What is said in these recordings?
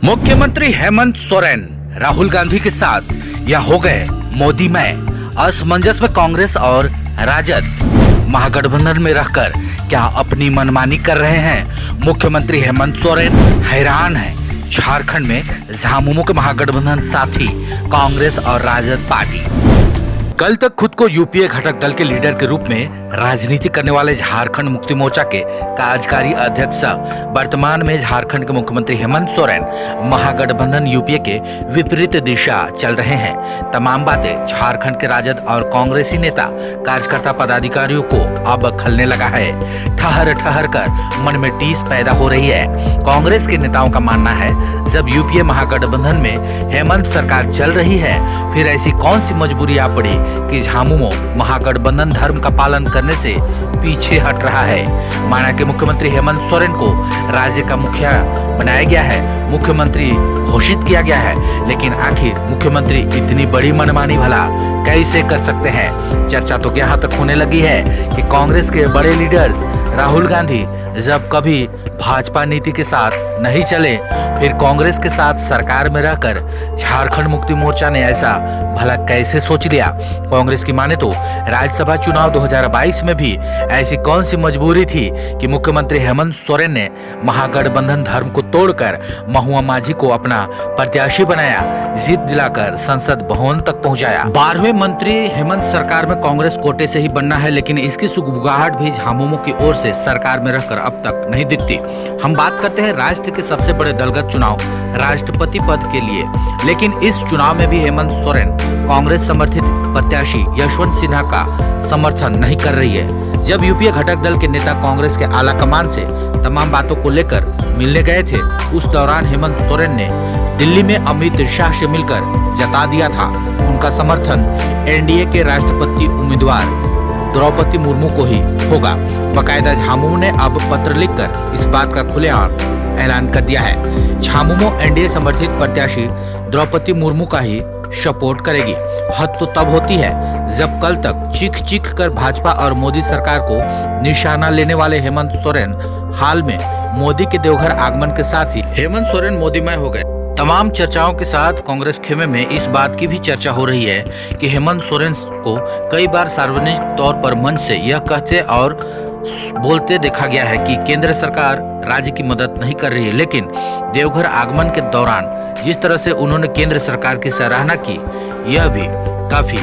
मुख्यमंत्री हेमंत सोरेन राहुल गांधी के साथ या हो गए मोदी में असमंजस में कांग्रेस और राजद महागठबंधन में रहकर क्या अपनी मनमानी कर रहे हैं। मुख्यमंत्री हेमंत सोरेन हैरान हैं। झारखंड में झामुमो के महागठबंधन साथी कांग्रेस और राजद पार्टी कल तक खुद को यूपीए घटक दल के लीडर के रूप में राजनीति करने वाले झारखंड मुक्ति मोर्चा के कार्यकारी अध्यक्ष वर्तमान में झारखंड के मुख्यमंत्री हेमंत सोरेन महागठबंधन यूपीए के विपरीत दिशा चल रहे हैं। तमाम बातें झारखंड के राजद और कांग्रेसी नेता कार्यकर्ता पदाधिकारियों को अब खलने लगा है। ठहर ठहर कर मन में टीस पैदा हो रही है। कांग्रेस के नेताओं का मानना है जब यूपीए महागठबंधन में हेमंत सरकार चल रही है फिर ऐसी कौन सी मजबूरी आ पड़ी कि झामुमो महागठबंधन धर्म का पालन करने से पीछे हट रहा है। माना कि मुख्यमंत्री हेमंत सोरेन को राज्य का मुखिया बनाया गया है, मुख्यमंत्री घोषित किया गया है, लेकिन आखिर मुख्यमंत्री इतनी बड़ी मनमानी भला कैसे कर सकते हैं। चर्चा तो यहाँ तक होने लगी है कि कांग्रेस के बड़े लीडर्स राहुल गांधी जब कभी भाजपा नीति के साथ नहीं चले फिर कांग्रेस के साथ सरकार में रहकर झारखंड मुक्ति मोर्चा ने ऐसा भला कैसे सोच लिया। कांग्रेस की माने तो राज्यसभा चुनाव 2022 में भी ऐसी कौन सी मजबूरी थी कि मुख्यमंत्री हेमंत सोरेन ने महागठबंधन धर्म को तोड़कर महुआ माझी को अपना प्रत्याशी बनाया, जीत दिलाकर संसद भवन तक पहुंचाया। 12वें मंत्री हेमंत सरकार में कांग्रेस कोटे से ही बनना है, लेकिन इसकी सुगबुगाहट भी झामुमो की ओर से सरकार में रहकर अब तक नहीं दिखती। हम बात करते हैं राष्ट्र के सबसे बड़े दलगत चुनाव राष्ट्रपति पद के लिए, लेकिन इस चुनाव में भी हेमंत सोरेन कांग्रेस समर्थित प्रत्याशी यशवंत सिन्हा का समर्थन नहीं कर रही है। जब यूपीए घटक दल के नेता कांग्रेस के आला कमान से तमाम बातों को लेकर मिलने गए थे, उस दौरान हेमंत सोरेन ने दिल्ली में अमित शाह से मिलकर जता दिया था उनका समर्थन एनडीए के राष्ट्रपति उम्मीदवार द्रौपदी मुर्मू को ही होगा। बाकायदा झामुमो ने अब पत्र लिखकर इस बात का खुलेआम ऐलान कर दिया है। झामुमो एनडीए समर्थित प्रत्याशी द्रौपदी मुर्मू का ही सपोर्ट करेगी। हद तो तब होती है जब कल तक चीख चीख कर भाजपा और मोदी सरकार को निशाना लेने वाले हेमंत सोरेन हाल में मोदी के देवघर आगमन के साथ ही हेमंत सोरेन मोदीमय हो गए। तमाम चर्चाओं के साथ कांग्रेस खेमे में इस बात की भी चर्चा हो रही है कि हेमंत सोरेन को कई बार सार्वजनिक तौर पर मंच से यह कहते और बोलते देखा गया है कि केंद्र सरकार राज्य की मदद नहीं कर रही है, लेकिन देवघर आगमन के दौरान जिस तरह से उन्होंने केंद्र सरकार की सराहना की यह भी काफी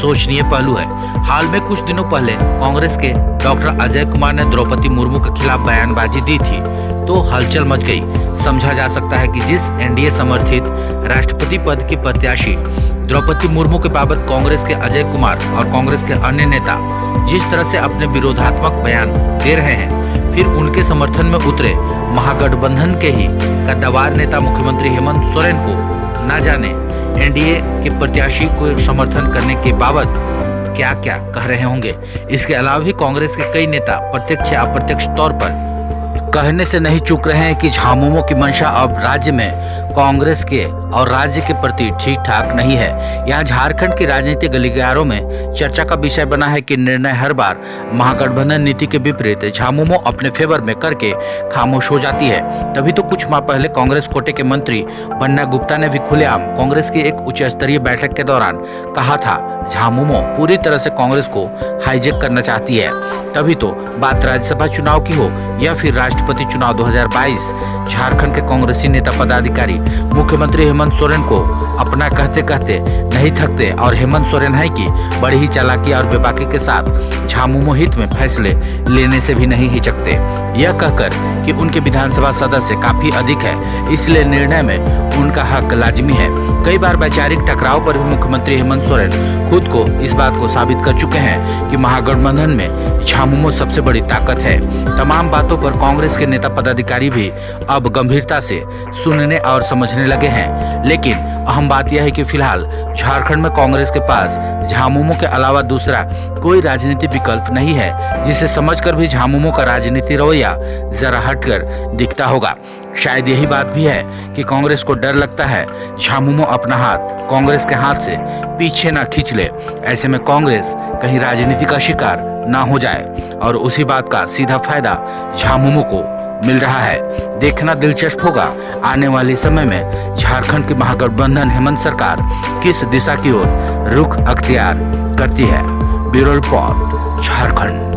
सोचनीय पहलू है। हाल में कुछ दिनों पहले कांग्रेस के डॉक्टर अजय कुमार ने द्रौपदी मुर्मू के खिलाफ बयानबाजी दी थी तो हलचल मच गई। समझा जा सकता है कि जिस एनडीए समर्थित राष्ट्रपति पद की प्रत्याशी द्रौपदी मुर्मू के बाबत कांग्रेस के अजय कुमार और कांग्रेस के अन्य नेता जिस तरह से अपने विरोधात्मक बयान दे रहे हैं, फिर उनके समर्थन में उतरे महागठबंधन के ही कद्दावर नेता मुख्यमंत्री हेमंत सोरेन को न जाने एनडीए के प्रत्याशी को समर्थन करने के बाबत क्या क्या कह रहे होंगे। इसके अलावा भी कांग्रेस के कई नेता प्रत्यक्ष या अप्रत्यक्ष तौर पर कहने से नहीं चूक रहे हैं कि झामुमो की मंशा अब राज्य में कांग्रेस के और राज्य के प्रति ठीक ठाक नहीं है। यहाँ झारखंड के राजनीतिक गलियारों में चर्चा का विषय बना है कि निर्णय हर बार महागठबंधन नीति के विपरीत झामुमो अपने फेवर में करके खामोश हो जाती है। तभी तो कुछ माह पहले कांग्रेस कोटे के मंत्री बन्ना गुप्ता ने भी खुलेआम कांग्रेस की एक उच्च स्तरीय बैठक के दौरान कहा था झामुमो पूरी तरह से कांग्रेस को हाईजैक करना चाहती है। तभी तो बात राज्यसभा चुनाव की हो या फिर राष्ट्रपति चुनाव 2022, झारखंड के कांग्रेसी नेता पदाधिकारी मुख्यमंत्री हेमंत सोरेन को अपना कहते कहते नहीं थकते और हेमंत सोरेन है कि बड़ी ही चालाकी और बेबाकी के साथ झामुमो हित में फैसले लेने से भी नहीं हिचकते। यह कहकर कि उनके विधानसभा सदस्य काफी अधिक है इसलिए निर्णय में उनका हक लाजिमी है। कई बार वैचारिक टकराव पर भी मुख्यमंत्री हेमंत सोरेन खुद को इस बात को साबित कर चुके हैं कि महागठबंधन में झामुमो सबसे बड़ी ताकत है। तमाम बातों पर कांग्रेस के नेता पदाधिकारी भी अब गंभीरता से सुनने और समझने लगे हैं, लेकिन अहम बात यह है कि फिलहाल झारखंड में कांग्रेस के पास झामुमो के अलावा दूसरा कोई राजनीतिक विकल्प नहीं है, जिसे समझकर भी झामुमो का राजनीतिक रवैया जरा हटकर दिखता होगा। शायद यही बात भी है कि कांग्रेस को डर लगता है झामुमो अपना हाथ कांग्रेस के हाथ से पीछे ना खींच ले, ऐसे में कांग्रेस कहीं राजनीति का शिकार ना हो जाए और उसी बात का सीधा फायदा झामुमो को मिल रहा है। देखना दिलचस्प होगा आने वाले समय में झारखंड की महागठबंधन हेमंत सरकार किस दिशा की ओर रुख अख्तियार करती है। Bureau report, Jharkhand.